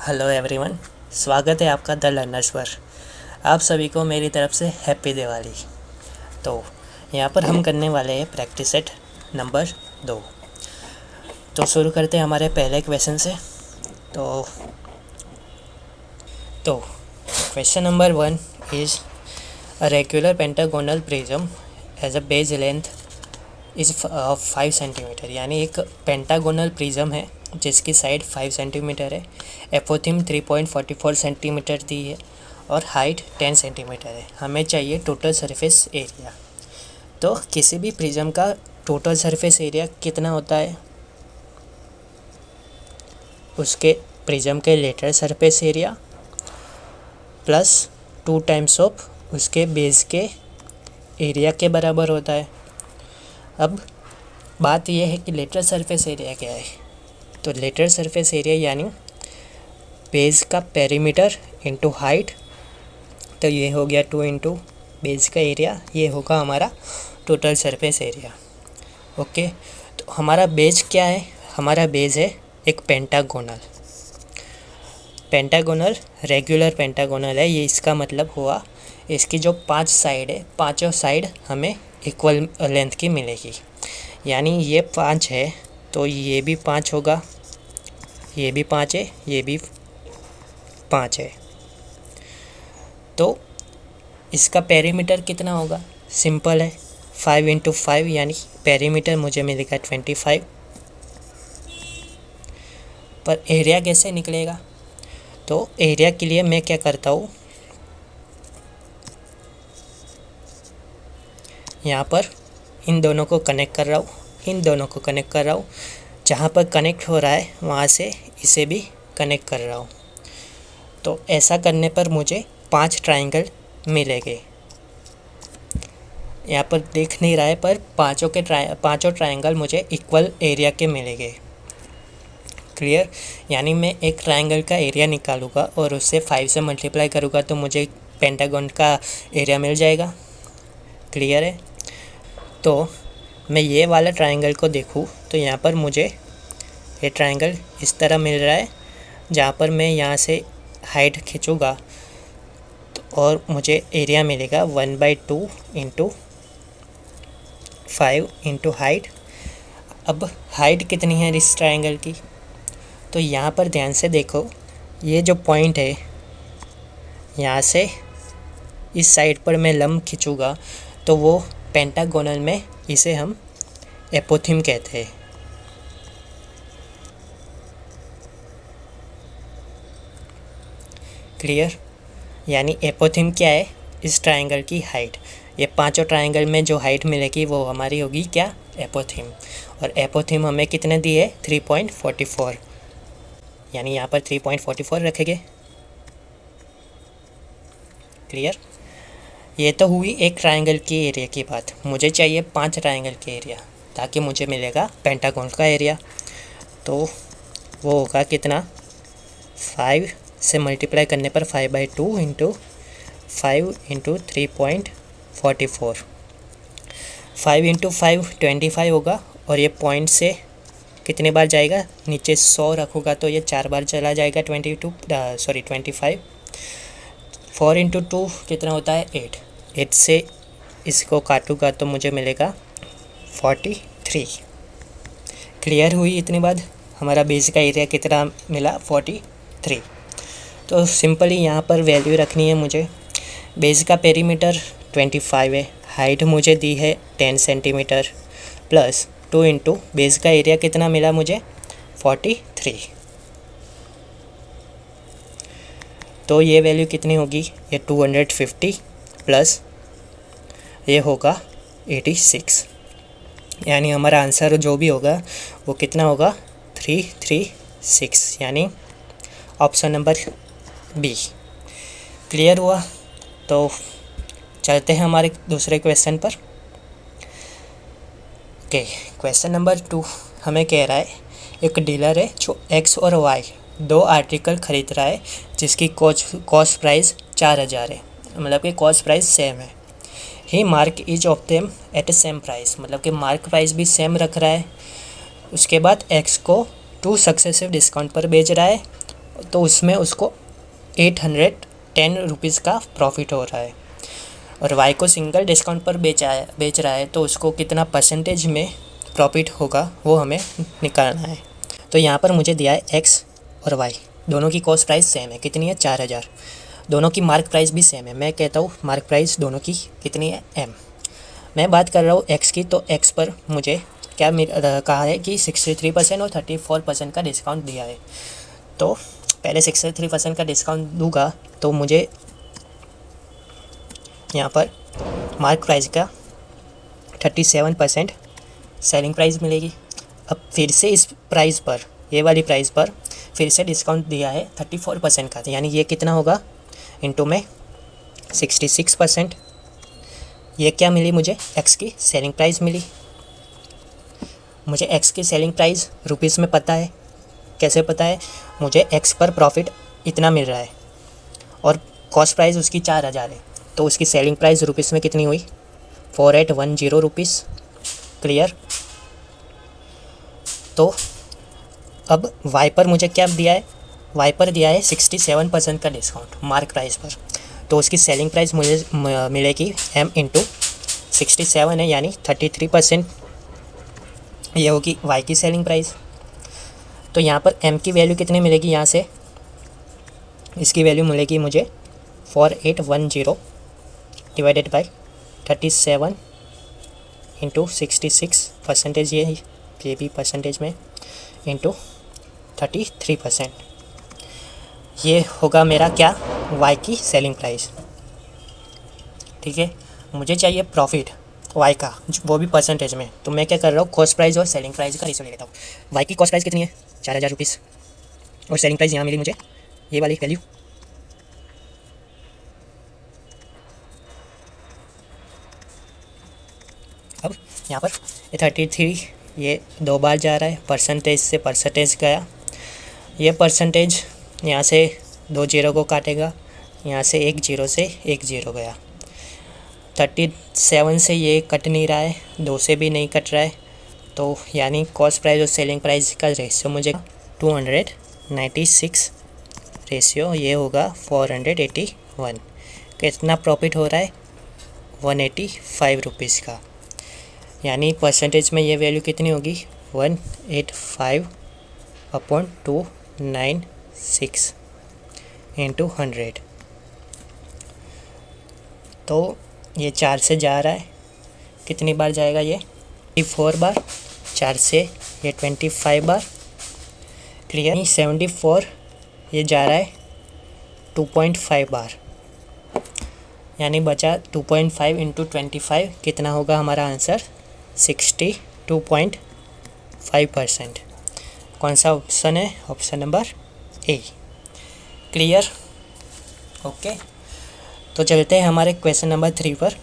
Hello everyone, स्वागत है आपका द लर्नर्स पर। आप सभी को मेरी तरफ से हैप्पी दिवाली। तो यहाँ पर हम करने वाले हैं प्रैक्टिस सेट नंबर 2। तो शुरू करते हैं हमारे पहले क्वेश्चन से। तो question number 1 is a regular pentagonal prism as a base length is 5 centimetre. यानी एक पेंटागोनल प्रिज्म है जिसकी साइड 5 सेंटीमीटर है, एपोथिम 3.44 सेंटीमीटर दी है और हाइट 10 सेंटीमीटर है। हमें चाहिए टोटल सरफेस एरिया। तो किसी भी प्रिज्म का टोटल सरफेस एरिया कितना होता है? उसके प्रिज्म के lateral surface area plus 2 times of उसके बेस के एरिया के बराबर होता है। अब बात यह है कि लेटरल सरफेस एरिया क्या है। तो लेटरल सरफेस एरिया यानी बेस का पेरीमीटर इंटू हाइट। तो ये हो गया 2 इंटू बेस का एरिया, ये होगा हमारा टोटल सरफेस एरिया। ओके, तो हमारा बेस क्या है? हमारा बेस है एक पेंटागोनल रेगुलर पेंटागोनल है। ये इसका मतलब हुआ इसकी जो 5 साइड है, पांचों साइड हमें इक्वल लेंथ की मिलेगी। यानी ये 5 है तो ये भी 5 होगा, ये भी 5 है, ये भी 5 है। तो इसका पेरीमीटर कितना होगा? सिंपल है, 5 इंटू 5 यानी पेरीमीटर मुझे मिलेगा 25। पर एरिया कैसे निकलेगा? तो एरिया के लिए मैं क्या करता हूँ, यहाँ पर इन दोनों को कनेक्ट कर रहा हूँ, जहाँ पर कनेक्ट हो रहा है वहाँ से इसे भी कनेक्ट कर रहा हूँ। तो ऐसा करने पर मुझे 5 ट्रायंगल मिलेंगे। यहाँ पर दिख नहीं रहा है पर पाँचों ट्रायंगल मुझे इक्वल एरिया के मिलेंगे। क्लियर? यानी मैं एक ट्रायंगल का एरिया निकालूँगा और उससे 5 से मल्टीप्लाई करूँगा तो मुझे पेंटागन का एरिया मिल जाएगा। क्लियर है? तो मैं ये वाला ट्रायंगल को देखूँ तो यहाँ पर मुझे ये ट्रायंगल इस तरह मिल रहा है, जहाँ पर मैं यहाँ से हाइट खींचूँगा तो और मुझे एरिया मिलेगा 1/2 इंटू 5 इंटू हाइट। अब हाइट कितनी है इस ट्रायंगल की? तो यहाँ पर ध्यान से देखो, ये जो पॉइंट है यहाँ से इस साइड पर मैं लंब खींचूँगा तो वो पेंटागोनल में इसे हम एपोथिम कहते हैं। क्लियर? यानी एपोथिम क्या है? इस ट्रायंगल की हाइट। ये पांचों ट्रायंगल में जो हाइट मिलेगी वो हमारी होगी क्या? एपोथिम। और एपोथिम हमें कितने दी है? 3.44। यानी यहाँ पर 3.44 रखेंगे। क्लियर? ये तो हुई एक ट्रायंगल की एरिया की बात। मुझे चाहिए 5 ट्रायंगल के एरिया ताकि मुझे मिलेगा पेंटागन का एरिया। तो वो होगा कितना? 5 से मल्टीप्लाई करने पर 5/2 इंटू 5 इंटू 3.44। 5 इंटू 5 25 होगा और ये पॉइंट से कितने बार जाएगा? नीचे 100 रखूँगा तो ये 4 बार चला जाएगा। 25। 4 इंटू 2 कितना होता है? 8 से इसको काटूँगा तो मुझे मिलेगा 43। क्लियर हुई? इतनी बात हमारा बेस का एरिया कितना मिला? 43। तो सिंपली यहाँ पर वैल्यू रखनी है मुझे। बेस का पेरीमीटर 25 है, हाइट मुझे दी है 10 सेंटीमीटर प्लस 2 इंटू बेस का एरिया कितना मिला मुझे? 43। तो ये वैल्यू कितनी होगी? ये 250 प्लस ये होगा 86। यानी हमारा आंसर जो भी होगा वो कितना होगा? 336। यानी ऑप्शन नंबर बी। क्लियर हुआ? तो चलते हैं हमारे दूसरे क्वेश्चन पर। ओके, क्वेश्चन नंबर 2 हमें कह रहा है एक डीलर है जो एक्स और वाई 2 आर्टिकल ख़रीद रहा है जिसकी कॉस्ट प्राइस 4000 है। मतलब कि कॉस्ट प्राइस सेम है। He mark each of them at same price, मतलब कि मार्क प्राइस भी सेम रख रहा है। उसके बाद एक्स को 2 सक्सेसिव डिस्काउंट पर बेच रहा है तो उसमें उसको 810 रुपीज़ का प्रॉफिट हो रहा है। और वाई को सिंगल डिस्काउंट पर बेच रहा है तो उसको कितना परसेंटेज में प्रॉफिट होगा वो हमें निकालना है। तो यहाँ पर मुझे दिया है एक्स और वाई, दोनों की कॉस्ट प्राइस सेम है, कितनी है 4000। दोनों की मार्क प्राइस भी सेम है, मैं कहता हूँ मार्क प्राइस दोनों की कितनी है एम। मैं बात कर रहा हूँ एक्स की, तो एक्स पर मुझे क्या कहा है कि 63% और 34% का डिस्काउंट दिया है। तो पहले 63% का डिस्काउंट दूंगा तो मुझे यहाँ पर मार्क प्राइस का 37% सेलिंग प्राइस मिलेगी। अब फिर से इस प्राइस पर, ये वाली प्राइस पर फिर से डिस्काउंट दिया है 34% का, यानी ये कितना होगा इंटू में 66%। ये क्या मिली मुझे, एक्स की सेलिंग प्राइस मिली। मुझे एक्स की सेलिंग प्राइस रुपीज़ में पता है, कैसे पता है, मुझे एक्स पर प्रॉफिट इतना मिल रहा है और कॉस्ट प्राइस उसकी 4000 है, तो उसकी सेलिंग प्राइस रुपीज़ में कितनी हुई 4810 रुपीज़। क्लियर। तो अब वाई पर मुझे क्या दिया है, वाई पर दिया है 67% का डिस्काउंट मार्क प्राइस पर, तो उसकी सेलिंग प्राइस मुझे मिलेगी एम इंटू 67 है, यानी 33% ये होगी वाई की सेलिंग प्राइस। तो यहाँ पर एम की वैल्यू कितनी मिलेगी, यहाँ से इसकी वैल्यू मिलेगी मुझे 4810 डिवाइडेड बाई 37 इंटू 66%, ये भी परसेंटेज में, इंटू 33%। ये होगा मेरा क्या, वाई की सेलिंग प्राइस। ठीक है, मुझे चाहिए प्रॉफिट वाई का, वो भी परसेंटेज में। तो मैं क्या कर रहा हूँ, कॉस्ट प्राइस और सेलिंग प्राइस का रेशियो ले लेता हूँ। वाई की कॉस्ट प्राइस कितनी है 4000 रुपीज़ और सेलिंग प्राइस यहाँ मिली मुझे ये वाली वैल्यू। अब यहाँ पर ये 33 ये 2 बार जा रहा है, परसेंटेज से परसेंटेज गया, ये परसेंटेज यहाँ से 2 जीरो को काटेगा, यहाँ से 1 जीरो से 1 जीरो गया, 37 से ये कट नहीं रहा है, 2 से भी नहीं कट रहा है, तो यानी कॉस्ट प्राइस और सेलिंग प्राइस का रेशियो मुझे 296 रेशियो, ये होगा 481। कितना प्रॉफिट हो रहा है 185 रुपीज़ का, यानी परसेंटेज में ये वैल्यू कितनी होगी 185/296 इंटू 100। तो ये 4 से जा रहा है, कितनी बार जाएगा ये 24 बार, 4 से ये 25 बार। क्लियर। 74 ये जा रहा है 2.5 बार, यानी बचा 2.5 इंटू 25, कितना होगा हमारा आंसर 62.5%। कौन सा ऑप्शन है, option number A. Clear. Okay, तो चलते हैं हमारे क्वेश्चन नंबर 3 पर।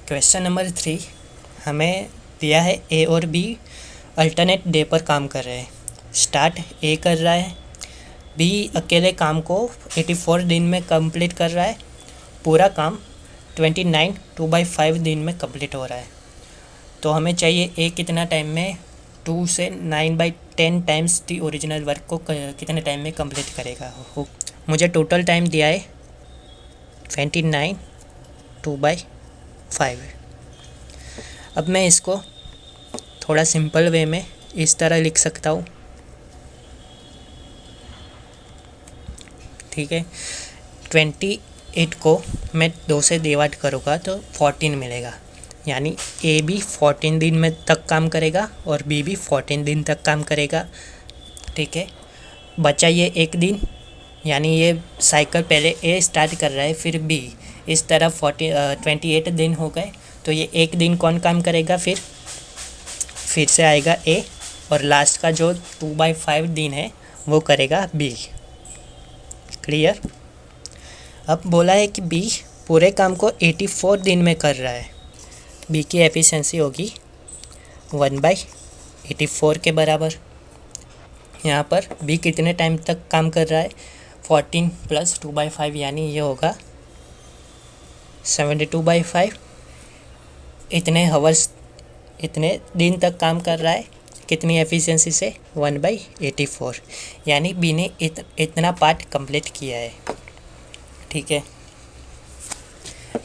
क्वेश्चन नंबर 3 हमें दिया है ए और बी अल्टरनेट डे पर काम कर रहे हैं। स्टार्ट ए कर रहा है, बी अकेले काम को 84 दिन में कंप्लीट कर रहा है, पूरा काम 29 2/5 दिन में कंप्लीट हो रहा है। तो हमें चाहिए ए कितना टाइम में 2 से 9/10 टाइम्स दी ओरिजिनल वर्क को कितने टाइम में कंप्लीट करेगा। मुझे टोटल टाइम दिया है 29 2/5। अब मैं इसको थोड़ा सिंपल वे में इस तरह लिख सकता हूँ। ठीक है, 28 को मैं 2 से डिवाइड करूँगा तो 14 मिलेगा, यानी ए भी 14 दिन में तक काम करेगा और बी भी 14 दिन तक काम करेगा। ठीक है, बचा ये एक दिन, यानी ये साइकिल पहले ए स्टार्ट कर रहा है फिर बी, इस तरह 28 दिन हो गए, तो ये एक दिन कौन काम करेगा, फिर से आएगा ए, और लास्ट का जो 2/5 दिन है वो करेगा बी। क्लियर। अब बोला है कि बी पूरे काम को 84 दिन में कर रहा है, बी की एफिशिएंसी होगी 1/84 के बराबर। यहाँ पर बी कितने टाइम तक काम कर रहा है 14 + 2/5, यानी ये होगा 72/5। इतने हावर्स, इतने दिन तक काम कर रहा है कितनी एफिशिएंसी से 1/84, यानी बी ने इतना पार्ट कंप्लीट किया है। ठीक है,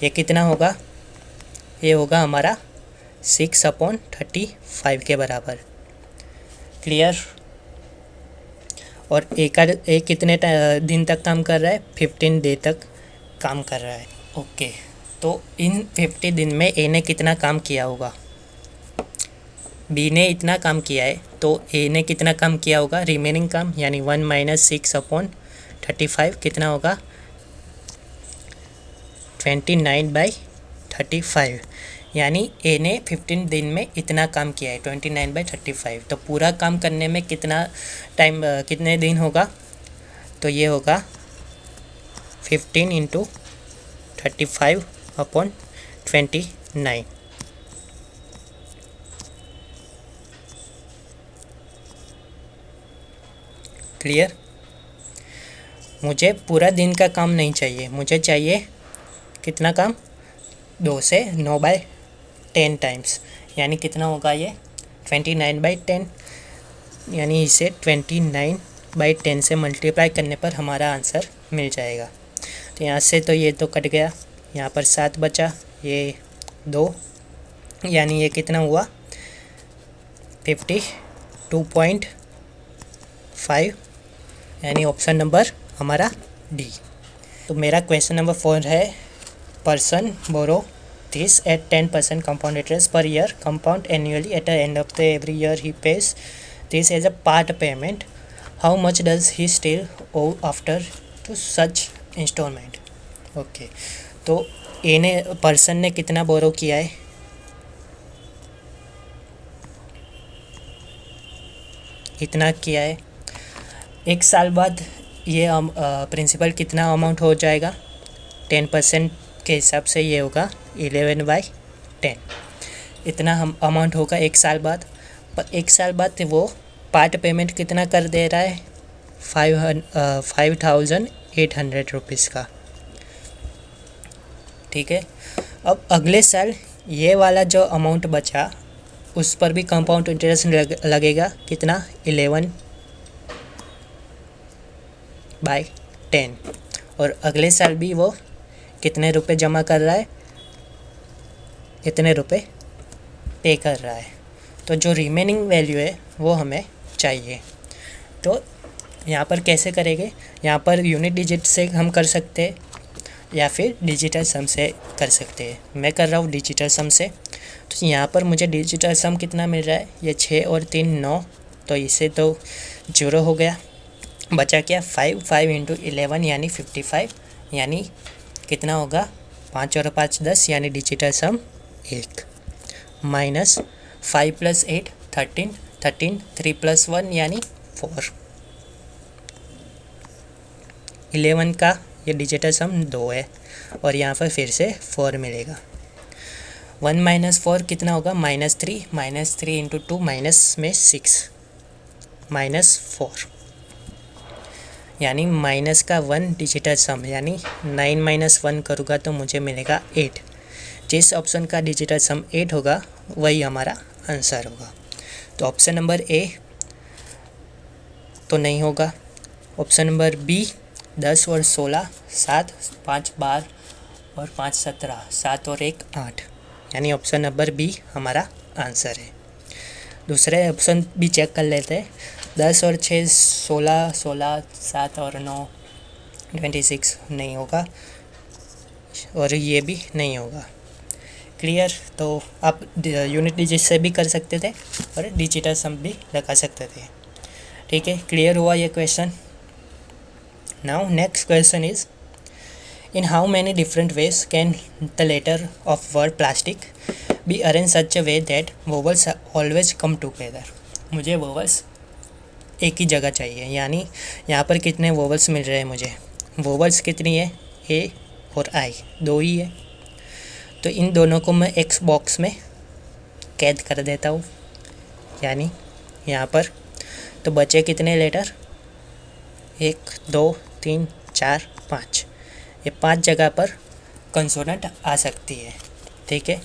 ये कितना होगा, ये होगा हमारा 6/35 के बराबर। क्लियर। और ए कितने दिन तक काम कर रहा है, 15 डे तक काम कर रहा है। ओके, तो इन 50 दिन में ए ने कितना काम किया होगा, बी ने इतना काम किया है तो ए ने कितना काम किया होगा, रिमेनिंग काम, यानी 1 - 6/35 कितना होगा, 29/35, यानी ए ने 15 दिन में इतना काम किया है 29/35। तो पूरा काम करने में कितना टाइम, कितने दिन होगा, तो ये होगा 15 × 35/29। क्लियर। मुझे पूरा दिन का काम नहीं चाहिए, मुझे चाहिए कितना काम, 2 से 9/10 टाइम्स, यानी कितना होगा ये 29/10, यानी इसे 29/10 से मल्टीप्लाई करने पर हमारा आंसर मिल जाएगा। तो यहाँ से तो ये तो कट गया, यहाँ पर 7 बचा, ये 2, यानी ये कितना हुआ 52.5, यानी ऑप्शन नंबर हमारा डी। तो मेरा क्वेश्चन नंबर 4 है, person borrow this at 10% compound interest per year, compound annually at the end of the every year he pays this as a part payment. How much does he still owe after to such installment? Okay, तो ए ने, person ने कितना बोरो किया है, इतना किया है। 1 साल बाद ये प्रिंसिपल कितना अमाउंट हो जाएगा, 10% के हिसाब से ये होगा 11/10, इतना हम अमाउंट होगा 1 साल बाद। पर 1 साल बाद वो पार्ट पेमेंट कितना कर दे रहा है, 5,800 रुपीज़ का। ठीक है, अब अगले साल ये वाला जो अमाउंट बचा उस पर भी कंपाउंड इंटरेस्ट लगेगा, कितना 11/10, और अगले साल भी वो कितने रुपए जमा कर रहा है, कितने रुपए पे कर रहा है। तो जो रिमेनिंग वैल्यू है वो हमें चाहिए। तो यहाँ पर कैसे करेंगे, यहाँ पर यूनिट डिजिट से हम कर सकते हैं या फिर डिजिटल सम से कर सकते हैं। मैं कर रहा हूँ डिजिटल सम से। तो यहाँ पर मुझे डिजिटल सम कितना मिल रहा है, ये 6 और 3 9, तो इसे तो 0 हो गया, बचा क्या 5 × 11 यानी 55, यानी कितना होगा 5 और 5 10, यानी डिजिटल सम 1, माइनस 5 + 8 13, 13 3 + 1 यानी 4, 11 का ये डिजिटल सम 2 है, और यहाँ पर फिर से 4 मिलेगा। 1 - 4 कितना होगा, -3, -3 × 2 माइनस में 6, -4, यानी माइनस का 1 डिजिटल सम, यानी 9 - 1 करूँगा तो मुझे मिलेगा 8। जिस ऑप्शन का डिजिटल सम 8 होगा वही हमारा आंसर होगा। तो ऑप्शन नंबर ए तो नहीं होगा, ऑप्शन नंबर बी 10 और 16, 7 5 12 और 5 17, 7 और 1 8, यानी ऑप्शन नंबर बी हमारा आंसर है। दूसरे ऑप्शन भी चेक कर लेते हैं, 10 और 6 16, 16 7 और 9 26 नहीं होगा, और ये भी नहीं होगा। क्लियर। तो आप यूनिट डिजिट से भी कर सकते थे और डिजिटल सम भी लगा सकते थे। ठीक है, क्लियर हुआ ये question. Now next question is, in how many different ways can the letter of word plastic be arrange such a way that vowels always come together. मुझे वोवल्स एक ही जगह चाहिए, यानी यहाँ पर कितने वोवल्स मिल रहे हैं मुझे, वोवल्स कितनी है, ए और आई 2 ही है। तो इन दोनों को मैं एक्स बॉक्स में कैद कर देता हूँ, यानी यहाँ पर तो बचे कितने लेटर, 1 2 3 4 5, ये 5 जगह पर कंसोनेंट आ सकती है। ठीक है,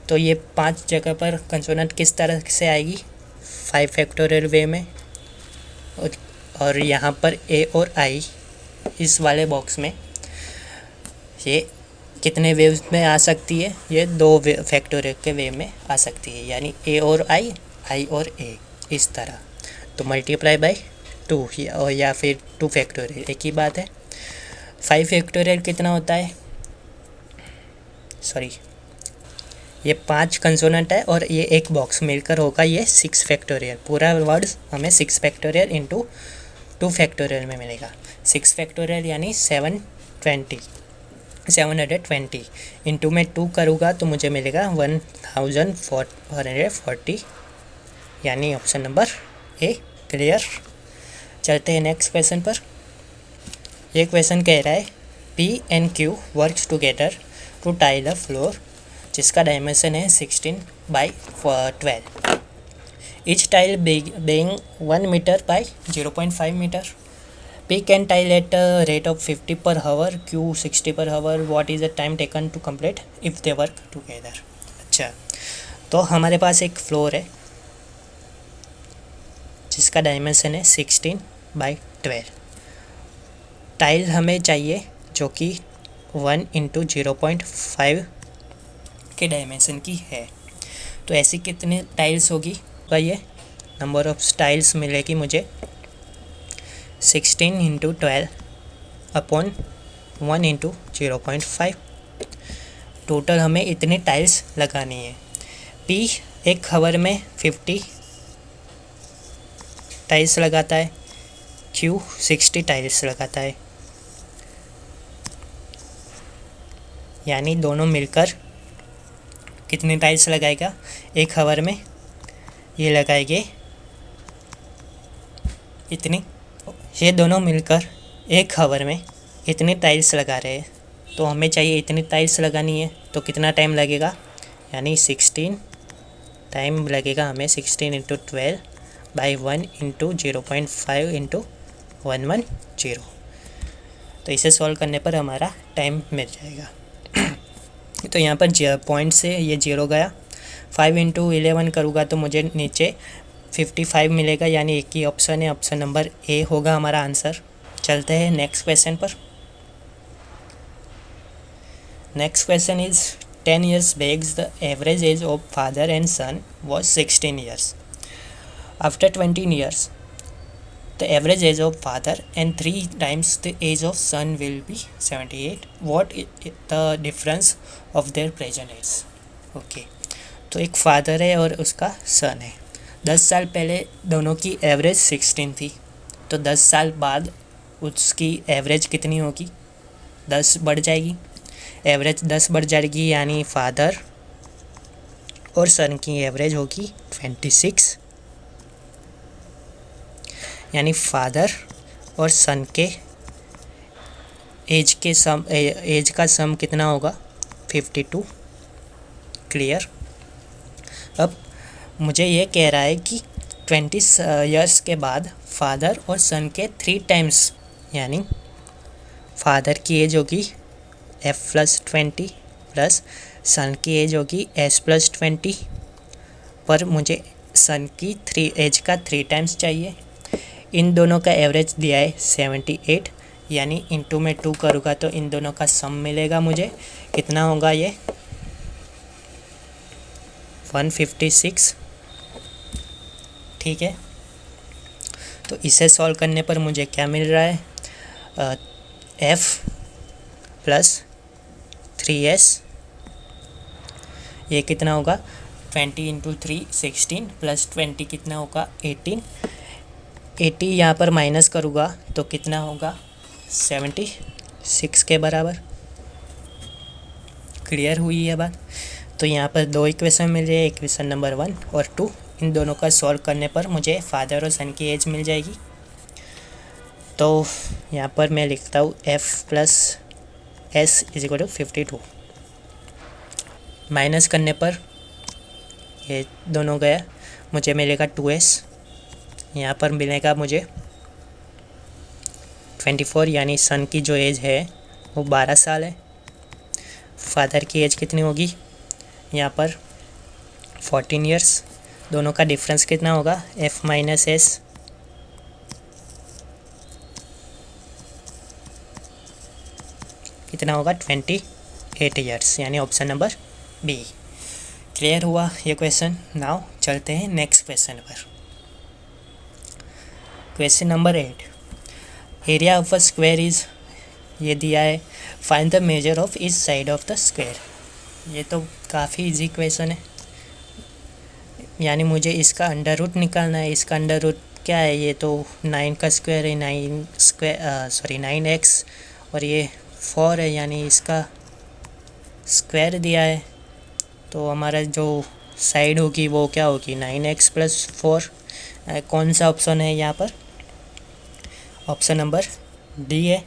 तो ये 5 जगह पर कंसोनेंट किस तरह से आएगी, 5 फैक्टोरियल वे में, और यहाँ पर ए और आई इस वाले बॉक्स में ये कितने वेव्स में आ सकती है, ये 2 फैक्टोरियल के वे में आ सकती है, यानी ए और आई और ए इस तरह। तो मल्टीप्लाई बाय 2 या फिर 2 फैक्टोरियल एक ही बात है। 5 फैक्टोरियल कितना होता है, सॉरी ये 5 कंसोनेंट है और ये एक बॉक्स मिलकर होगा ये 6 फैक्टोरियल। पूरा वर्ड्स हमें 6 फैक्टोरियल इंटू 2 फैक्टोरियल में मिलेगा। 6 फैक्टोरियल यानी 720 इंटू में 2 करूँगा तो मुझे मिलेगा 1440, यानी ऑप्शन नंबर ए क्लियर। चलते हैं नेक्स्ट क्वेश्चन पर। ये क्वेश्चन कह रहा है P and Q works together to tile a floor जिसका डायमेंशन है 16/12, each tile being 1 metre by 0.5 metre. P can tile at a rate of 50 per hour, Q 60 per hour. What is the time taken to complete if they work together? अच्छा, तो हमारे पास एक floor है जिसका dimension है 16/12। Tile हमें चाहिए जो कि 1 इंटू 0.5 के डायमेंशन की है। तो ऐसी कितने टाइल्स होगी, ये नंबर ऑफ टाइल्स मिलेगी मुझे 16 इंटू 12 अपॉन 1 इंटू 0.5। टोटल हमें इतनी टाइल्स लगानी है। P एक हावर में 50 टाइल्स लगाता है, Q 60 टाइल्स लगाता है, यानी दोनों मिलकर कितनी टाइल्स लगाएगा एक हावर में, ये लगाएंगे इतनी। ये दोनों मिलकर एक हावर में इतनी टाइल्स लगा रहे हैं, तो हमें चाहिए इतनी टाइल्स लगानी है, तो कितना टाइम लगेगा, यानी 16 टाइम लगेगा हमें 16 इंटू 12 बाई 1 इंटू 0.5 इंटू 110। तो इसे सॉल्व करने पर हमारा टाइम मिल जाएगा। तो यहाँ पर पॉइंट से ये 0 गया, 5 इंटू 11 करूँगा तो मुझे नीचे 55 मिलेगा, यानी एक ही ऑप्शन है, ऑप्शन नंबर ए होगा हमारा आंसर। चलते हैं नेक्स्ट क्वेश्चन पर। Next question is 10 years back the average age of father and son was 16 years. After 20 years the average age of father and 3 times the age of son will be 78. What is the difference of their present age? Okay, तो एक father है और उसका सन है। 10 साल पहले दोनों की एवरेज 16 थी, तो 10 साल बाद उसकी एवरेज कितनी होगी, 10 बढ़ जाएगी, एवरेज 10 बढ़ जाएगी, यानी फादर और सन की एवरेज होगी 26, यानी फादर और सन के एज का सम कितना होगा 52। क्लियर। अब मुझे ये कह रहा है कि 20 years के बाद फादर और सन के 3 टाइम्स, यानी फादर की एज होगी f+20 प्लस सन की एज होगी s+20, पर मुझे सन की एज का 3 टाइम्स चाहिए। इन दोनों का एवरेज दिया है 78, यानी इंटू में 2 करूँगा तो इन दोनों का सम मिलेगा मुझे, कितना होगा ये 156। ठीक है, तो इसे सॉल्व करने पर मुझे क्या मिल रहा है, f प्लस 3s, ये कितना होगा 20 इंटू 3 16 प्लस 20 कितना होगा 18। 80 यहाँ पर माइनस करूँगा तो कितना होगा 76 के बराबर। क्लियर हुई है बात। तो यहाँ पर 2 इक्वेशन मिल रही है, इक्वेशन नंबर 1 और 2। इन दोनों का सॉल्व करने पर मुझे फादर और सन की एज मिल जाएगी। तो यहाँ पर मैं लिखता हूँ f plus s is equal to 52। Minus करने पर ये दोनों गया, मुझे मिलेगा 2s, यहाँ पर मिलेगा मुझे 24, यानी सन की जो एज है वो 12 साल है। फादर की एज कितनी होगी यहाँ पर 14 years, दोनों का डिफरेंस कितना होगा, एफ माइनस एस, कितना होगा 28 ईयर्स, यानी ऑप्शन नंबर बी। क्लियर हुआ ये क्वेश्चन। नाउ चलते हैं नेक्स्ट क्वेश्चन पर। Question number 8, area of a square is, ये दिया है, find the measure of each side of the square. ये तो काफ़ी इजी क्वेश्चन है, यानी मुझे इसका अंडर रूट निकालना है। इसका अंडर रूट क्या है, ये तो 9 का स्क्वायर है, 9x, और ये 4 है, यानी इसका स्क्वायर दिया है। तो हमारा जो साइड होगी वो क्या होगी, 9x + 4। कौन सा ऑप्शन है यहाँ पर, ऑप्शन नंबर डी है।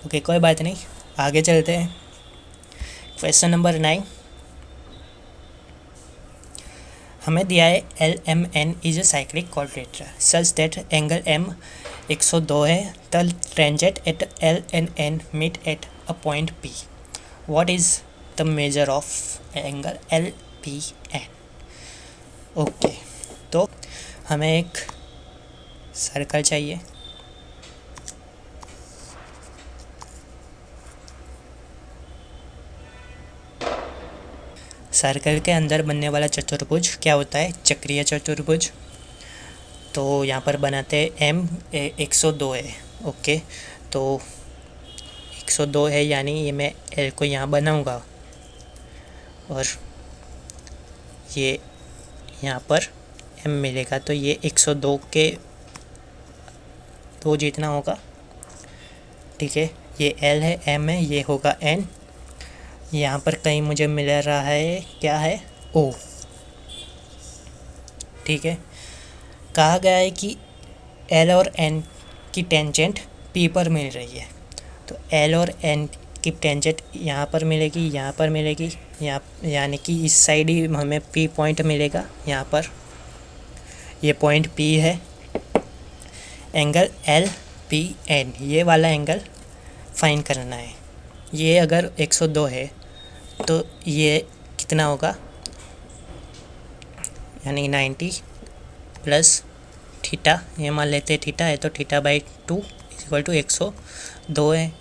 ओके, कोई बात नहीं, आगे चलते हैं। क्वेश्चन नंबर 9, हमें दिया है LMN is a cyclic quadrilateral such that angle M 102 है, the tangent at L and N meet at a point P। What is the measure of angle LPN। Okay, तो हमें एक सर्कल चाहिए। Circle के अंदर बनने वाला चतुर्भुज क्या होता है, चक्रीय चतुर्भुज। तो यहाँ पर बनाते हैं, M 102 है। ओके, तो 102 है, यानी ये मैं L को यहाँ बनाऊँगा और ये यहाँ पर M मिलेगा, तो ये 102 के 2 जितना होगा। ठीक है, ये L है, M है, ये होगा N। यहाँ पर कहीं मुझे मिल रहा है, क्या है, O। ठीक है, कहा गया है कि L और N की टेंजेंट P पर मिल रही है। तो L और N की टेंजेंट यहाँ पर मिलेगी, यहाँ पर मिलेगी, यहाँ, यानी कि इस साइड ही हमें P पॉइंट मिलेगा। यहाँ पर ये पॉइंट P है। एंगल LPN, ये वाला एंगल फाइंड करना है। ये अगर 102 है तो ये कितना होगा, यानी 90 प्लस थीटा, ये मान लेते हैं थीटा है, तो θ/2 = 102 है।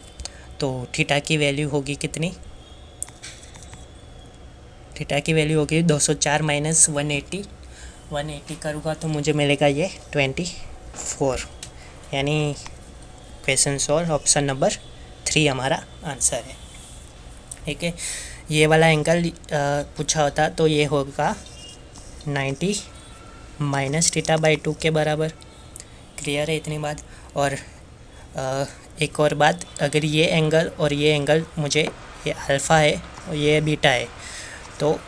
तो थीटा की वैल्यू होगी कितनी, थीटा की वैल्यू होगी 204 - 180 करूँगा तो मुझे मिलेगा ये 24, यानी क्वेश्चन सॉल्व, ऑप्शन नंबर 3 हमारा आंसर है। ठीक है, ये वाला एंगल पूछा होता तो ये होगा 90 - θ/2 के बराबर। क्लियर है इतनी बात। और एक और बात, अगर ये एंगल और ये एंगल मुझे, ये अल्फ़ा है और ये बीटा है, तो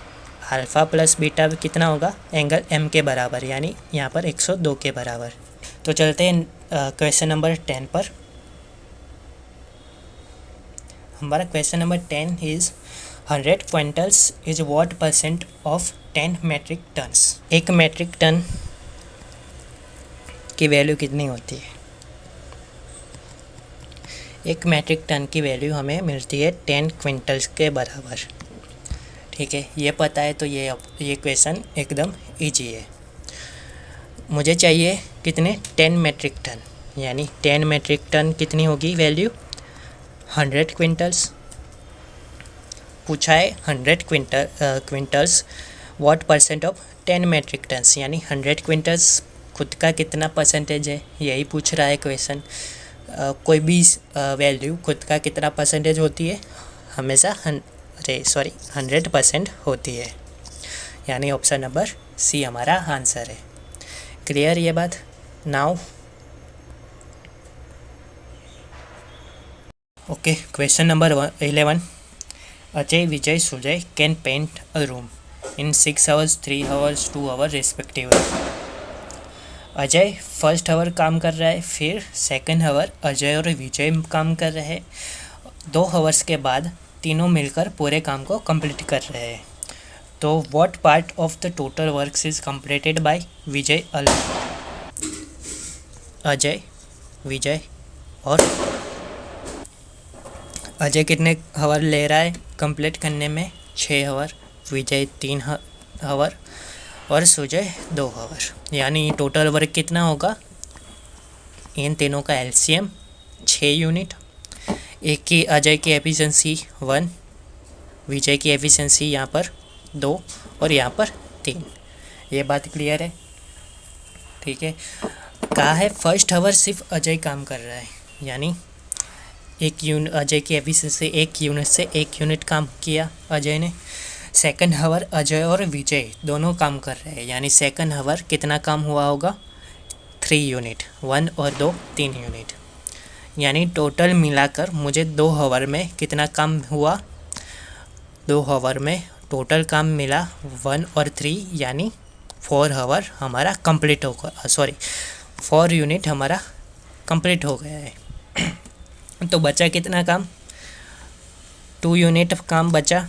अल्फ़ा प्लस बीटा कितना होगा, एंगल M के बराबर, यानी यहाँ पर 102 के बराबर। तो चलते हैं क्वेश्चन नंबर 10 पर। हमारा question number 10 is 100 quintals is what % of 10 metric tons. एक मेट्रिक टन की वैल्यू कितनी होती है, एक मेट्रिक टन की वैल्यू हमें मिलती है 10 क्विंटल्स के बराबर। ठीक है, ये पता है तो ये क्वेश्चन एकदम इजी है। मुझे चाहिए कितने, 10 मेट्रिक टन, यानी 10 मेट्रिक टन कितनी होगी वैल्यू, 100 क्विंटल्स। पूछा है 100 quintals what % of 10 metric tons, यानी 100 क्विंटल्स खुद का कितना परसेंटेज है, यही पूछ रहा है क्वेश्चन। कोई भी वैल्यू खुद का कितना परसेंटेज होती है, हमेशा 100% होती है, यानी ऑप्शन नंबर सी हमारा आंसर है। क्लियर ये बात। Now okay, question number 11, Ajay, Vijay, Sujay can paint a room in 6 hours, 3 hours, 2 hours respectively. Ajay first hour काम कर रहा है, फिर सेकंड आवर अजय और विजय काम कर रहे हैं। 2 hours के बाद तीनों मिलकर पूरे काम को कंप्लीट कर रहे हैं। तो what part of the total works is completed by Vijay alone. Ajay, Vijay और अजय कितने आवर ले रहा है कंप्लीट करने में, 6 आवर। विजय 3 आवर और सुजय 2 आवर। यानी टोटल वर्क कितना होगा, इन तीनों का एलसीएम 6 यूनिट। एक की अजय की एफिशिएंसी 1, विजय की एफिशिएंसी यहाँ पर 2 और यहाँ पर 3। ये बात क्लियर है, ठीक है। कहा है फर्स्ट आवर सिर्फ अजय काम कर रहा है, यानी अजय की एफिशिएंसी 1 यूनिट से 1 यूनिट काम किया अजय ने। सेकंड आवर अजय और विजय दोनों काम कर रहे हैं, यानी सेकंड आवर कितना काम हुआ होगा, 3 यूनिट, 1 और 2 3 यूनिट। यानी टोटल मिलाकर मुझे 2 आवर में कितना काम हुआ, 2 आवर में टोटल काम मिला 1 और 3, यानी 4 आवर हमारा कंप्लीट होगा, 4 यूनिट हमारा कंप्लीट हो गया है। तो बचा कितना काम, 2 यूनिट काम बचा।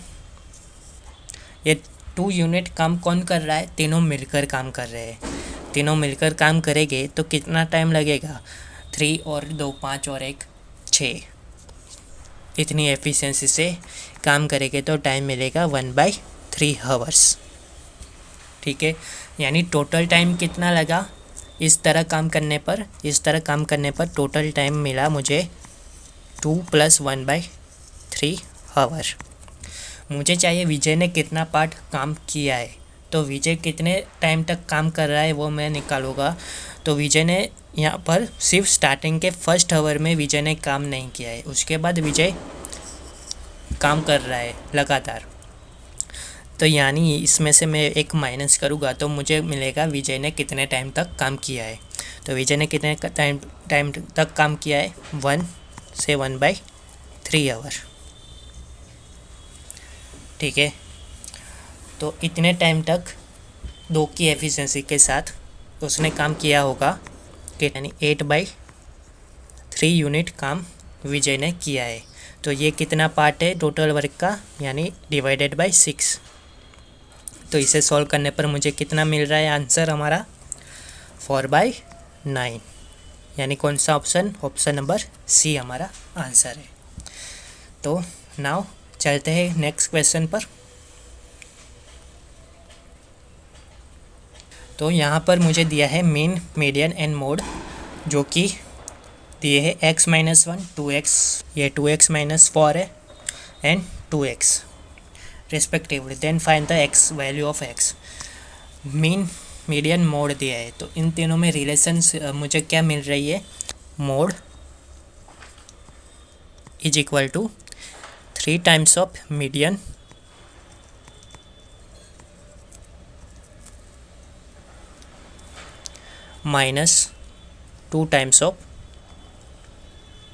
ये 2 यूनिट काम कौन कर रहा है, तीनों मिलकर काम कर रहे हैं। तीनों मिलकर काम करेंगे तो कितना टाइम लगेगा, 3 और 2 5 और 1 6, इतनी एफिशिएंसी से काम करेंगे तो टाइम मिलेगा 1/3 आवर्स, ठीक है। यानी टोटल टाइम कितना लगा इस तरह काम करने पर टोटल टाइम मिला मुझे 2 + 1/3 आवर। मुझे चाहिए विजय ने कितना पार्ट काम किया है, तो विजय कितने टाइम तक काम कर रहा है वो मैं निकालूँगा। तो विजय ने यहाँ पर सिर्फ स्टार्टिंग के फर्स्ट आवर में विजय ने काम नहीं किया है, उसके बाद विजय काम कर रहा है लगातार। तो यानी इसमें से मैं एक माइनस करूँगा तो मुझे मिलेगा विजय ने कितने टाइम तक काम किया है। तो विजय ने कितने टाइम तक काम किया है, 1 से 1/3 आवर, ठीक है। तो इतने टाइम तक 2 की एफिशिएंसी के साथ उसने काम किया होगा कि यानी 8/3 यूनिट काम विजय ने किया है। तो ये कितना पार्ट है टोटल वर्क का, यानी डिवाइडेड बाय 6। तो इसे सॉल्व करने पर मुझे कितना मिल रहा है आंसर हमारा, 4/9। यानी कौन सा ऑप्शन नंबर सी हमारा आंसर है। तो नाउ चलते हैं नेक्स्ट क्वेश्चन पर। तो यहाँ पर मुझे दिया है मीन, मीडियन एंड मोड, जो कि दिए है x-1 2x, ये 2x - 4 है and 2x respectively. Then find the x value of x। Mean, median, mode दिया है, तो इन तीनों में रिलेशन मुझे क्या मिल रही है, mode is equal to 3 times of median -2 times of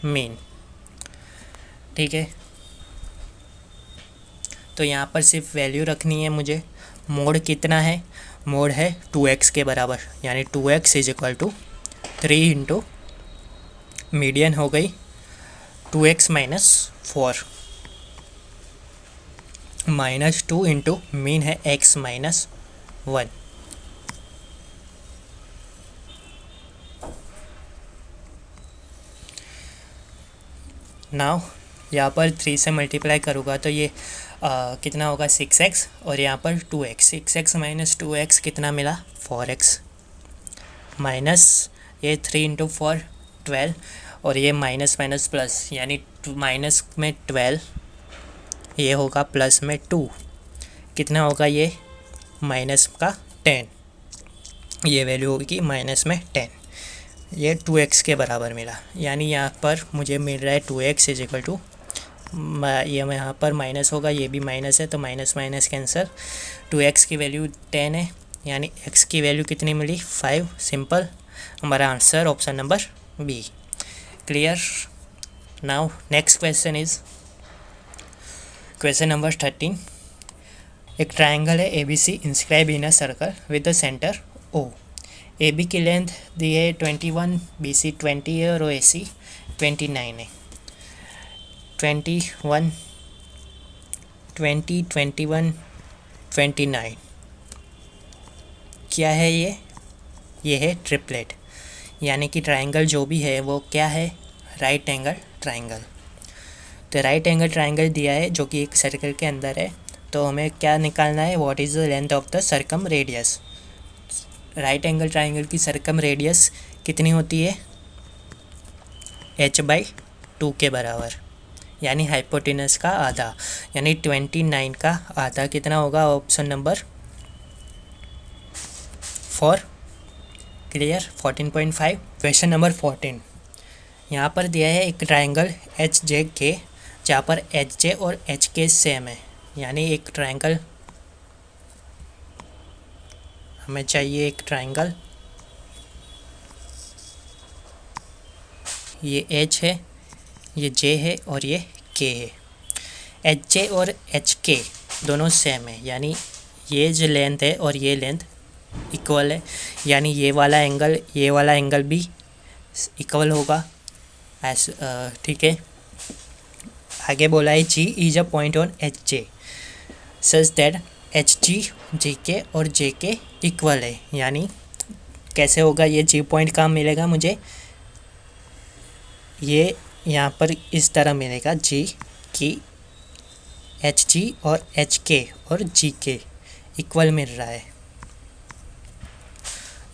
mean, ठीक है। तो यहाँ पर सिर्फ वैल्यू रखनी है मुझे। मोड कितना है, मोड है 2x के बराबर, यानी 2x is equal to 3 into median हो गई 2x - 4 -2 इंटू मीन है x - 1। नाउ यहाँ पर 3 से मल्टीप्लाई करूँगा तो ये कितना होगा 6x, और यहाँ पर 2x, 6x - 2x कितना मिला 4x, माइनस ये 3 इंटू 4 12, और ये माइनस माइनस प्लस, यानी माइनस में 12, ये होगा प्लस में 2, कितना होगा ये माइनस का 10, ये वैल्यू होगी माइनस में 10, ये 2x के बराबर मिला। यानी यहाँ पर मुझे मिल रहा है 2x इज इक्वल टू, ये यहाँ पर माइनस होगा, ये भी माइनस है तो माइनस माइनस कैंसिल, 2x की वैल्यू 10 है, यानी x की वैल्यू कितनी मिली 5। सिंपल, हमारा answer option number B. Clear. Now next question is question number 13। एक ट्राइंगल है ABC inscribe in a circle with the centre O। AB की लेंथ दी है 21, BC 20 है और AC 29 है। 21 20 21 29 क्या है ये है ट्रिपलेट, यानी कि ट्राइंगल जो भी है वो क्या है, राइट एंगल ट्राइंगल। तो राइट एंगल ट्राइंगल दिया है जो कि एक सर्कल के अंदर है, तो हमें क्या निकालना है, what is the length of the circum radius. Right angle triangle की सर्कम रेडियस कितनी होती है, h/2 के बराबर, यानी हाइपोटेनस का आधा, यानी 29 का आधा कितना होगा, option number 4। Clear. 14.5। Question number 14, यहाँ पर दिया है एक ट्राइंगल HJK जहाँ पर HJ और HK सेम है, यानी एक ट्राइंगल हमें चाहिए, एक ट्राइंगल, ये H है, ये J है और ये K है। HJ और HK दोनों सेम है, यानी ये जो लेंथ है और ये लेंथ इक्वल है, यानी ये वाला एंगल भी इक्वल होगा। ठीक है। आगे बोला है G is a point on HJ such that HG JK और JK इक्वल है, यानी कैसे होगा, ये G पॉइंट कहाँ मिलेगा मुझे, ये यहाँ पर इस तरह मिलेगा G की HG और HK और JK इक्वल मिल रहा है,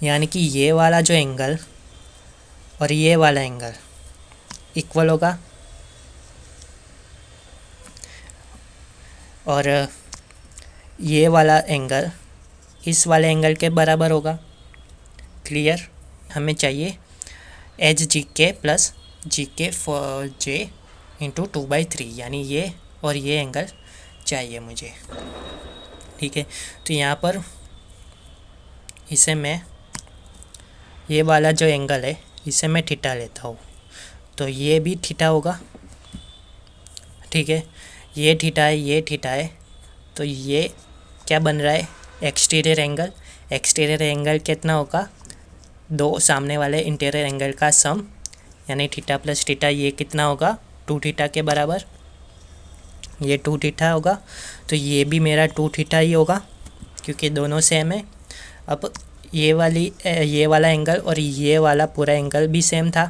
यानी कि ये वाला जो एंगल और ये वाला एंगल इक्वल होगा, और ये वाला एंगल इस वाले एंगल के बराबर होगा। क्लियर। हमें चाहिए HGK plus GK for J into 2/3, यानी ये और ये एंगल चाहिए मुझे। ठीक है, तो यहाँ पर इसे मैं, ये वाला जो एंगल है इसे मैं थीटा लेता हूँ, तो ये भी थीटा होगा। ठीक है, ये थीटा है, ये थीटा है, तो ये क्या बन रहा है, एक्सटीरियर एंगल। एक्सटीरियर एंगल कितना होगा, दो सामने वाले इंटीरियर एंगल का सम, यानी थीटा प्लस थीटा, ये कितना होगा, 2 थीटा के बराबर, ये 2 थीटा होगा, तो ये भी मेरा 2 थीटा ही होगा क्योंकि दोनों सेम है। अब ये वाला एंगल और ये वाला पूरा एंगल भी सेम था,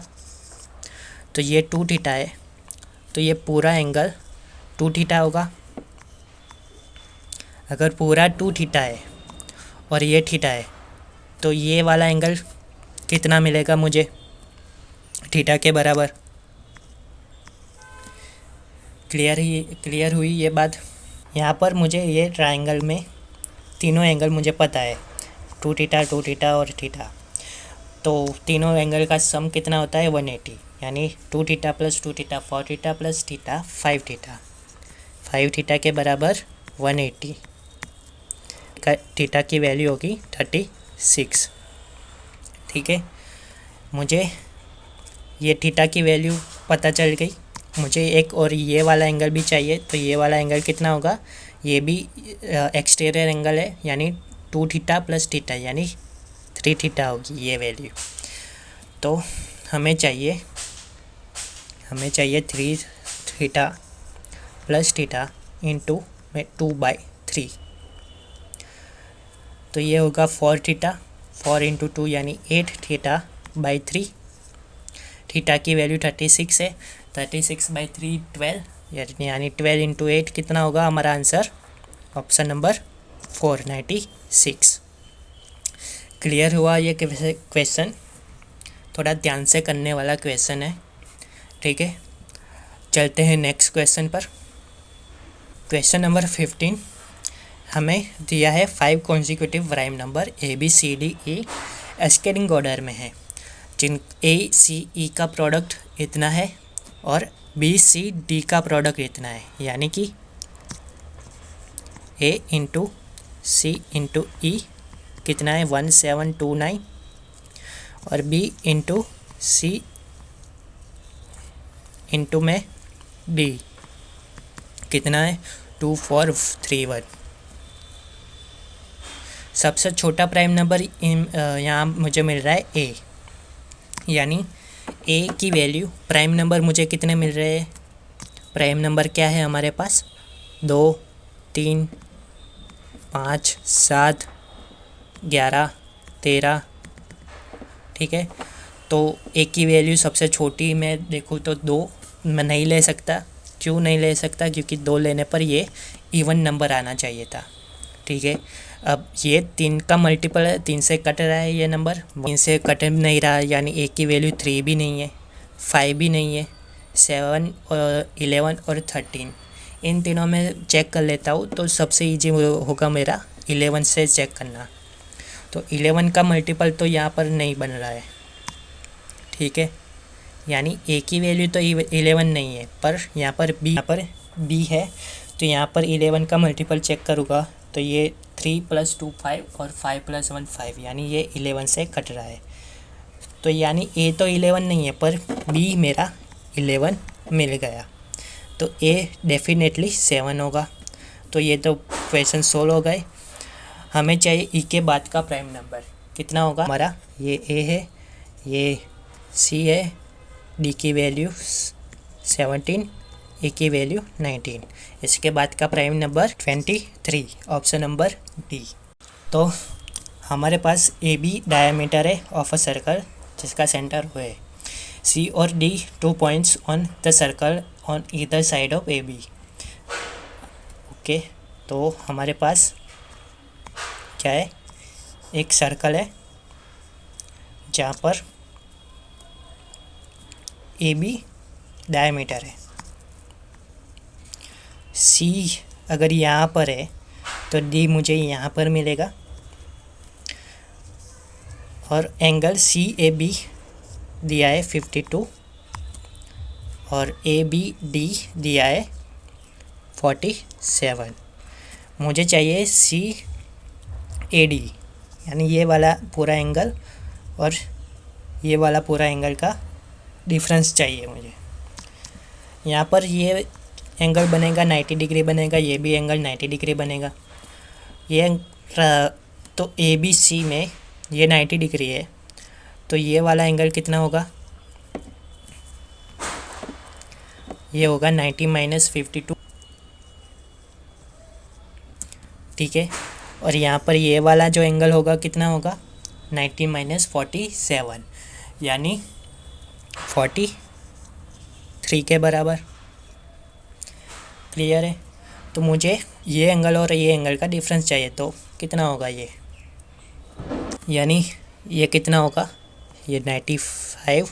तो ये 2 थीटा है, तो ये पूरा एंगल 2 थीटा होगा। अगर पूरा 2 थीटा है और ये थीटा है, तो ये वाला एंगल कितना मिलेगा मुझे, थीटा के बराबर। क्लियर हुई ये बात। यहाँ पर मुझे ये ट्राइंगल में तीनों एंगल मुझे पता है, 2 थीटा, 2 थीटा और थीटा, तो तीनों एंगल का सम कितना होता है, 180, यानी 2 theta plus 2 theta 4 theta plus theta 5 theta, 5 theta के बराबर 180 का थीटा की वैल्यू होगी 36। ठीक है, मुझे ये थीटा की वैल्यू पता चल गई। मुझे एक और ये वाला एंगल भी चाहिए, तो ये वाला एंगल कितना होगा, ये भी एक्सटीरियर एंगल है, यानी 2 थीटा प्लस थीटा, यानी 3 थीटा होगी ये वैल्यू। तो हमें चाहिए 3 थीटा प्लस थीटा इंटू में 2/3, तो ये होगा 4 थीटा, 4 इंटू 2 यानी 8 थीटा बाई 3। थीटा की वैल्यू 36 है, 36/3 12, यानी 12 इंटू 8 कितना होगा हमारा आंसर, ऑप्शन नंबर 4 96। क्लियर हुआ ये क्वेश्चन, थोड़ा ध्यान से करने वाला क्वेश्चन है। ठीक है, चलते हैं नेक्स्ट क्वेश्चन पर। क्वेश्चन नंबर 15, हमें दिया है 5 consecutive prime number ABCDE ascending order में है, जिन ACE का प्रोडक्ट इतना है और BCD का प्रोडक्ट इतना है, यानी कि A into C into E कितना है 1729, और B इंटू C इंटू में D कितना है 2431। सबसे छोटा प्राइम नंबर यहाँ मुझे मिल रहा है A, यानी A की वैल्यू, प्राइम नंबर मुझे कितने मिल रहे हैं, प्राइम नंबर क्या है हमारे पास, 2 3 5 7 11 13। ठीक है, तो A की वैल्यू सबसे छोटी मैं देखूँ तो 2 मैं नहीं ले सकता। क्यों नहीं ले सकता, क्योंकि 2 लेने पर ये इवन नंबर आना चाहिए था। ठीक है, अब ये 3 का मल्टीपल है, 3 से कट रहा है ये नंबर, 3 से कट नहीं रहा, यानी ए की वैल्यू 3 भी नहीं है, 5 भी नहीं है, 7 और 11 और 13, इन तीनों में चेक कर लेता हूँ तो सबसे ईजी होगा मेरा 11 से चेक करना। तो 11 का मल्टीपल तो यहाँ पर नहीं बन रहा है। ठीक है, यानी ए की वैल्यू तो 11 नहीं है, पर यहाँ पर बी है, तो यहाँ पर 11 का मल्टीपल चेक करूँगा तो ये 3 + 2 5 और 5 + 1 5, यानी ये 11 से कट रहा है। तो यानी ए तो 11 नहीं है, पर बी मेरा 11 मिल गया, तो ए डेफिनेटली 7 होगा। तो ये तो क्वेश्चन सोल्व हो गए। हमें चाहिए ई के बाद का प्राइम नंबर कितना होगा हमारा। ये ए है, ये सी है, डी की वैल्यू 17, ए की वैल्यू 19, इसके बाद का prime number 23, option number D. तो हमारे पास ए बी डायमीटर है ऑफ अ सर्कल जिसका सेंटर वो है, सी और D 2 points on the circle on either side of A B. Okay, तो हमारे पास क्या है, एक सर्कल है जहाँ पर ए बी डायमीटर है, सी अगर यहाँ पर है तो डी मुझे यहाँ पर मिलेगा, और एंगल सी ए बी दिया है 52 और ए बी डी दिया है 47। मुझे चाहिए सी ए डी, यानी ये वाला पूरा एंगल और ये वाला पूरा एंगल का डिफरेंस चाहिए मुझे। यहाँ पर ये एंगल बनेगा 90 डिग्री बनेगा, ये भी एंगल 90 डिग्री बनेगा। ये तो ए बी सी में ये 90 डिग्री है, तो ये वाला एंगल कितना होगा, ये होगा 90 - 52। ठीक है, और यहाँ पर ये वाला जो एंगल होगा कितना होगा, 90 - 47, यानी 43 के बराबर। क्लियर है, तो मुझे ये एंगल और ये एंगल का डिफरेंस चाहिए, तो कितना होगा ये, यानी ये कितना होगा, ये 95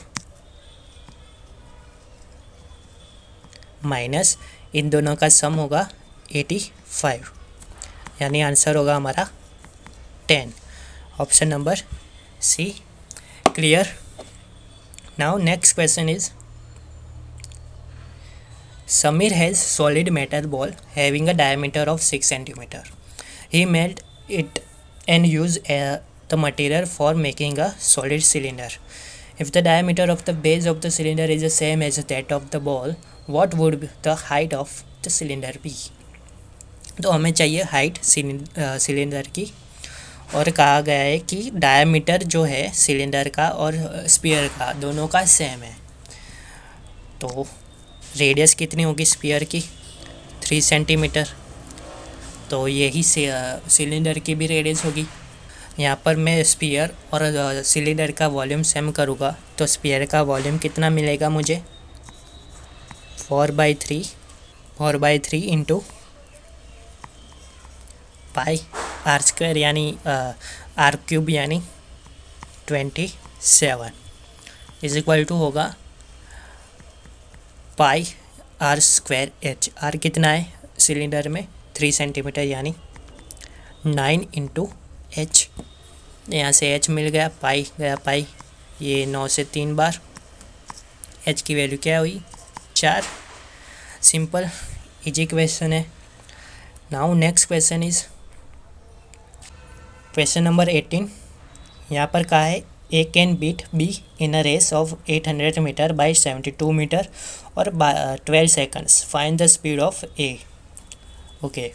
माइनस इन दोनों का सम होगा 85, यानी आंसर होगा हमारा 10, option number C. Clear. Now next question is, Samir has solid metal ball having a diameter of 6 centimeter. He melt it and use the material for making a solid cylinder. If the diameter of the base of the cylinder is the same as that of the ball, what would the height of the cylinder be? तो हमें चाहिए height cylinder की, और कहा गया है कि diameter जो है सिलेंडर का और स्फीयर का दोनों का सेम है। तो रेडियस कितनी होगी स्फीयर की, 3 सेंटीमीटर, तो यही सिलेंडर की भी रेडियस होगी। यहाँ पर मैं स्फीयर और सिलेंडर का वॉल्यूम सेम करूँगा, तो स्फीयर का वॉल्यूम कितना मिलेगा मुझे, 4/3 इंटू पाई आर स्क्वायर, यानी आर क्यूब, यानी 27 इज इक्वल टू होगा पाई आर स्क्वायर एच। आर कितना है सिलेंडर में, 3 सेंटीमीटर, यानी 9 इंटू एच, यहाँ से एच मिल गया, पाई गया पाई, ये 9 से 3 बार, एच की वैल्यू क्या हुई, 4। सिंपल इजी क्वेश्चन है। Now next question is question number 18। यहाँ पर कहा है A can beat B in a race of 800 metre by 72 metre और 12 seconds, find the speed of A. Okay,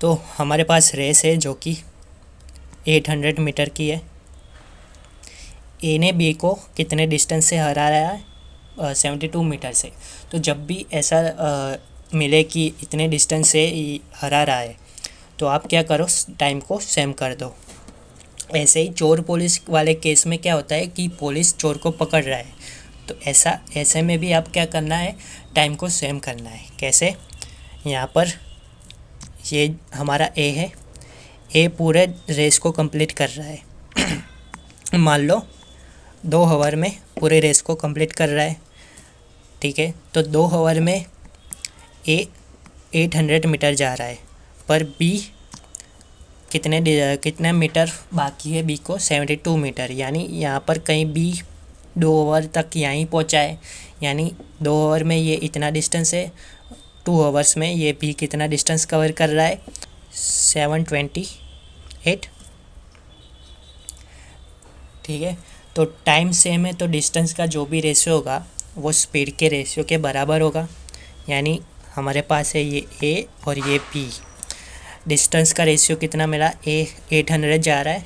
तो हमारे पास रेस है जो कि 800 मीटर की है। ए ने बी को कितने डिस्टेंस से हरा रहा है, 72 मीटर से। तो जब भी ऐसा मिले कि इतने डिस्टेंस से हरा रहा है, तो आप क्या करो, टाइम को सेम कर दो। ऐसे ही चोर पुलिस वाले केस में क्या होता है कि पुलिस चोर को पकड़ रहा है, तो ऐसे में भी आप क्या करना है, टाइम को सेम करना है। कैसे, यहाँ पर ये हमारा ए है, ए पूरे रेस को कंप्लीट कर रहा है। मान लो 2 आवर में पूरे रेस को कंप्लीट कर रहा है, ठीक है। तो 2 आवर में ए 800 मीटर जा रहा है, पर बी कितने मीटर बाकी है बी को? 72 मीटर। यानी यहाँ पर कहीं बी 2 आवर तक यहीं पहुँचा है, यानी 2 आवर में ये इतना डिस्टेंस है, 2 आवर्स में ये बी कितना डिस्टेंस कवर कर रहा है? 728। ठीक है। तो टाइम सेम है तो डिस्टेंस का जो भी रेशियो होगा वो स्पीड के रेशियो के बराबर होगा। यानी हमारे पास है ये ए और ये बी, डिस्टेंस का रेशियो कितना मिला? ए 800 जा रहा है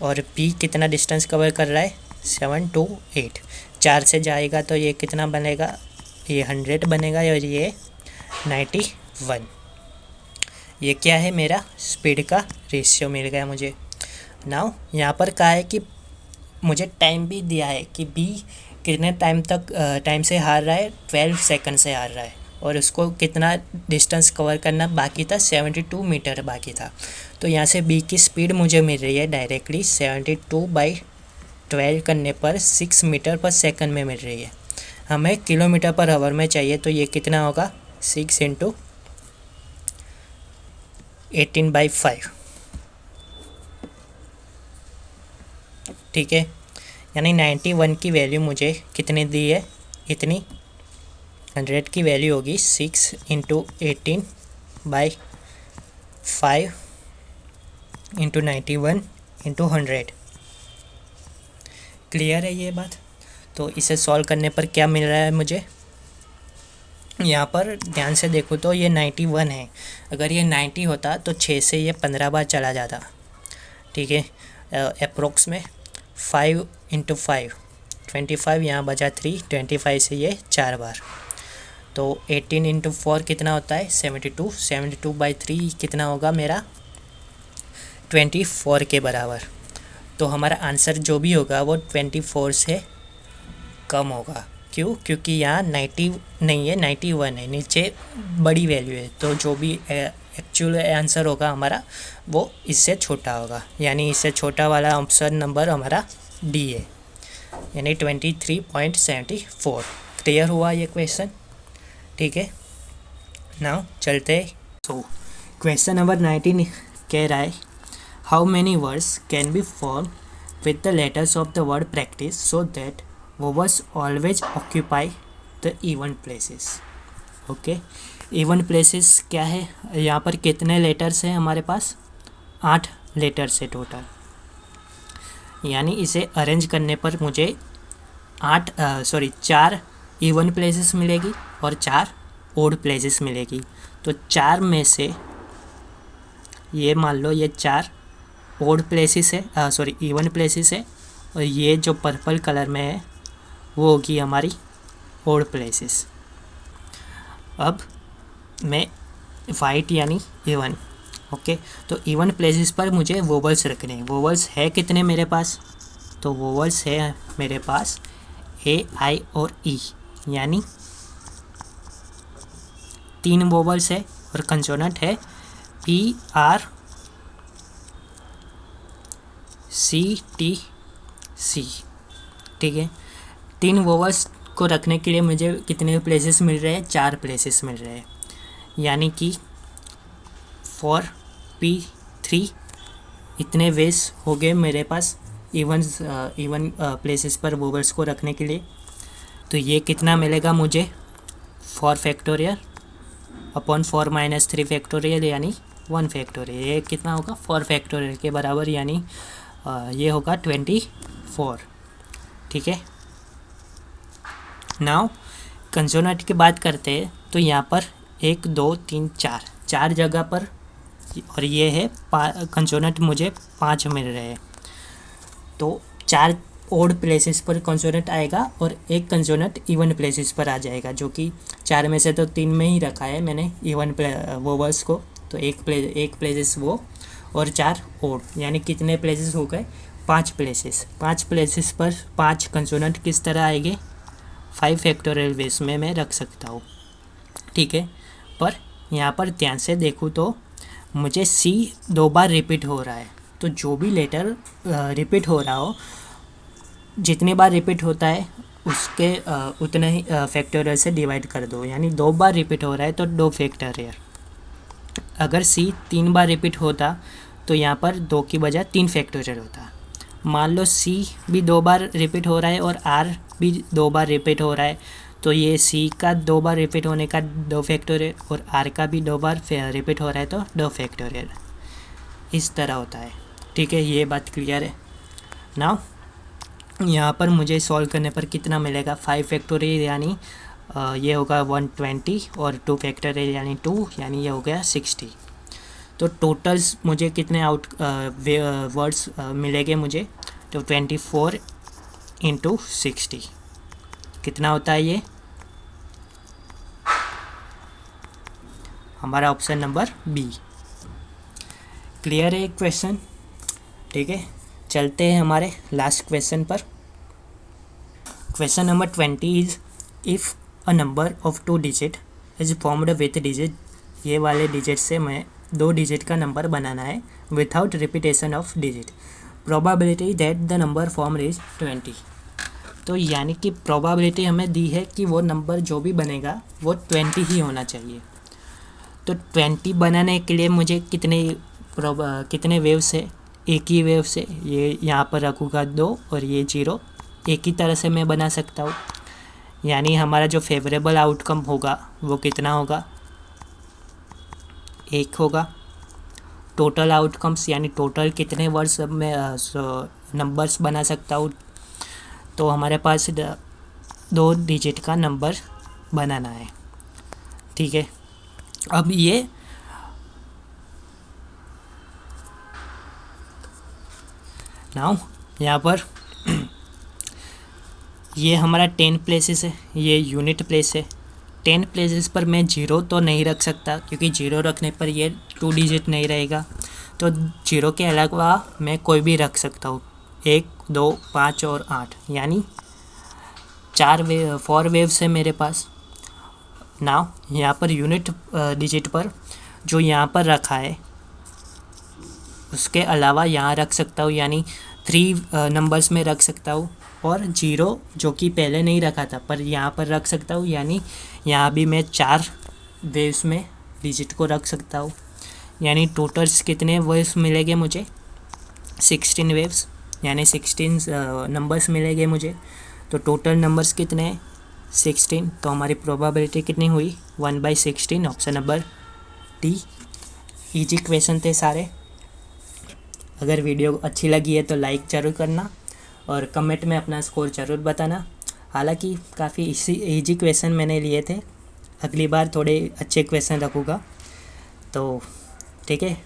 और बी कितना डिस्टेंस कवर कर रहा है? 728। 4 से जाएगा तो ये कितना बनेगा? ये 100 बनेगा और ये 91। ये क्या है? मेरा स्पीड का रेशियो मिल गया मुझे। नाउ यहाँ पर कहा है कि मुझे टाइम भी दिया है कि बी कितने टाइम से हार रहा है? 12 सेकंड से हार रहा है, और उसको कितना डिस्टेंस कवर करना बाकी था? 72 मीटर बाकी था। तो यहाँ से बी की स्पीड मुझे मिल रही है डायरेक्टली 72/12 करने पर 6 मीटर पर सेकंड में मिल रही है। हमें किलोमीटर पर आवर में चाहिए, तो ये कितना होगा? 6 × 18/5। ठीक है। यानी 91 की वैल्यू मुझे कितनी दी है? इतनी। 100 की वैल्यू होगी 6 × 18/5 × 91 × 100। क्लियर है ये बात? तो इसे सॉल्व करने पर क्या मिल रहा है मुझे? यहाँ पर ध्यान से देखो तो ये 91 है। अगर ये 90 होता तो 6 से ये 15 बार चला जाता। ठीक है। अप्रोक्स में 5 × 5 25, यहाँ बचा 3, 25 से ये 4 बार। तो 18 × 4 कितना होता है? 72। 72/3 कितना होगा मेरा? 24 के बराबर। तो हमारा आंसर जो भी होगा वो 24 से कम होगा। क्यों? क्योंकि यहाँ 90 नहीं है, 91 है, नीचे बड़ी वैल्यू है। तो जो भी एक्चुअल आंसर होगा हमारा वो इससे छोटा होगा। यानी इससे छोटा वाला ऑप्शन नंबर हमारा डी है, यानी 23.74। क्लियर हुआ ये क्वेश्चन? ठीक है। नाउ चलते। सो क्वेश्चन नंबर 19 कह रहा है, how many words can be form with the letters of the word practice so that vowels always occupy the even places। Okay. Even places क्या है? यहाँ पर कितने लेटर्स हैं हमारे पास? 8 लेटर्स है टोटल। यानी इसे अरेंज करने पर मुझे 4 इवन प्लेसेस मिलेगी और 4 ओड प्लेसेस मिलेगी। तो 4 में से ये मान लो ये 4 ओड प्लेसेस है, इवन प्लेसेस है, और ये जो पर्पल कलर में है वो होगी हमारी ओड प्लेसेस। अब मैं वाइट यानी इवन। ओके। तो इवन प्लेसेस पर मुझे वोवल्स रखने हैं। वोवल्स है कितने मेरे पास? तो वोवल्स है मेरे पास ए, आई और ई, यानी 3 वोवल्स है, और कंसोनेंट है पी, आर, सी, टी, सी। ठीक है। 3 वोवल्स को रखने के लिए मुझे कितने प्लेसेस मिल रहे हैं? 4 प्लेसेस मिल रहे हैं। यानी कि 4p3 इतने वेज हो गए मेरे पास इवन प्लेसेस पर वोवल्स को रखने के लिए। तो ये कितना मिलेगा मुझे? 4 फैक्टोरियल अपॉन 4 - 3 फैक्टोरियल, यानी 1 फैक्टोरियल। ये कितना होगा? 4 फैक्टोरियल के बराबर, यानी ये होगा 24। ठीक है। नाउ कंसोनेंट की बात करते हैं तो यहाँ पर 1 2 3 4 जगह पर, और ये है कंसोनेंट मुझे 5 मिल रहे हैं। तो 4 ओड प्लेसेस पर कंसोनेंट आएगा और 1 कंसोनेंट इवन प्लेसेस पर आ जाएगा, जो कि 4 में से तो 3 में ही रखा है मैंने इवन वोवल्स को। तो एक प्लेसेस वो और 4 ओड, यानी कितने प्लेसेस हो गए? 5 प्लेसेस। 5 प्लेसेस पर 5 कंसोनेंट किस तरह आएंगे? 5 फैक्टोरियल बेस में मैं रख सकता हूँ। ठीक है। पर यहाँ पर ध्यान से देखूँ तो मुझे सी 2 बार रिपीट हो रहा है, तो जो भी लेटर रिपीट हो रहा हो, जितनी बार रिपीट होता है उसके उतने ही फैक्टोरियल से डिवाइड कर दो। यानी 2 बार रिपीट हो रहा है तो 2 फैक्टोरियल। अगर सी 3 बार रिपीट होता तो यहाँ पर 2 की बजाय 3 फैक्टोरियल होता। मान लो सी भी 2 बार रिपीट हो रहा है और आर भी 2 बार रिपीट हो रहा है, तो ये सी का 2 बार रिपीट होने का 2 फैक्टोरियल और आर का भी 2 बार रिपीट हो रहा है तो 2 फैक्टोरियल। इस तरह होता है। ठीक है, ये बात क्लियर है ना। यहाँ पर मुझे सॉल्व करने पर कितना मिलेगा, 5 फैक्टोरियल यानी ये होगा 120 और 2 फैक्टोरियल यानी 2, यानी ये हो गया 60। तो टोटल्स मुझे कितने वर्ड्स मिलेंगे मुझे, तो 24 इंटू 60 कितना होता है, ये हमारा ऑप्शन नंबर बी। क्लियर है क्वेश्चन। ठीक है, चलते हैं हमारे लास्ट क्वेश्चन पर। Question number 20 is if a number of 2 digit is formed with digit, ये वाले डिजिट से मैं 2 डिजिट का नंबर बनाना है without repetition of digit, probability that the number form is 20। तो यानी कि प्रोबेबिलिटी हमें दी है कि वो नंबर जो भी बनेगा वो 20 ही होना चाहिए। तो 20 बनाने के लिए मुझे कितने वेव से, एक ही वेव से, ये यहाँ पर रखूँगा 2 और ये 0, एक ही तरह से मैं बना सकता हूँ। यानी हमारा जो फेवरेबल आउटकम होगा वो कितना होगा, 1 होगा। टोटल आउटकम्स यानी टोटल कितने वर्ड्स में नंबर्स बना सकता हूँ, तो हमारे पास 2 डिजिट का नंबर बनाना है। ठीक है, अब ये नाउ यहाँ पर ये हमारा 10 प्लेसेस है, ये यूनिट प्लेस है। 10 प्लेसेस पर मैं 0 तो नहीं रख सकता क्योंकि 0 रखने पर ये 2 डिजिट नहीं रहेगा, तो 0 के अलावा मैं कोई भी रख सकता हूँ, 1, 2, 5 और 8, यानी 4 वेव्स है मेरे पास। नाउ यहाँ पर यूनिट डिजिट पर जो यहाँ पर रखा है उसके अलावा यहाँ रख सकता हूँ, यानी 3 नंबर्स में रख सकता हूँ, और 0 जो कि पहले नहीं रखा था पर यहाँ पर रख सकता हूँ, यानी यहाँ भी मैं 4 वेव्स में डिजिट को रख सकता हूँ। यानी टोटल्स कितने वेव्स मिलेंगे मुझे, 16 वेव्स, यानी 16 नंबर्स मिलेंगे मुझे। तो टोटल नंबर्स कितने हैं, 16। तो हमारी प्रोबेबिलिटी कितनी हुई, 1/16, option number D. Easy question थे सारे। अगर वीडियो अच्छी लगी है तो लाइक ज़रूर करना और कमेंट में अपना स्कोर ज़रूर बताना। हालांकि काफ़ी इजी क्वेश्चन मैंने लिए थे, अगली बार थोड़े अच्छे क्वेश्चन रखूँगा। तो ठीक है।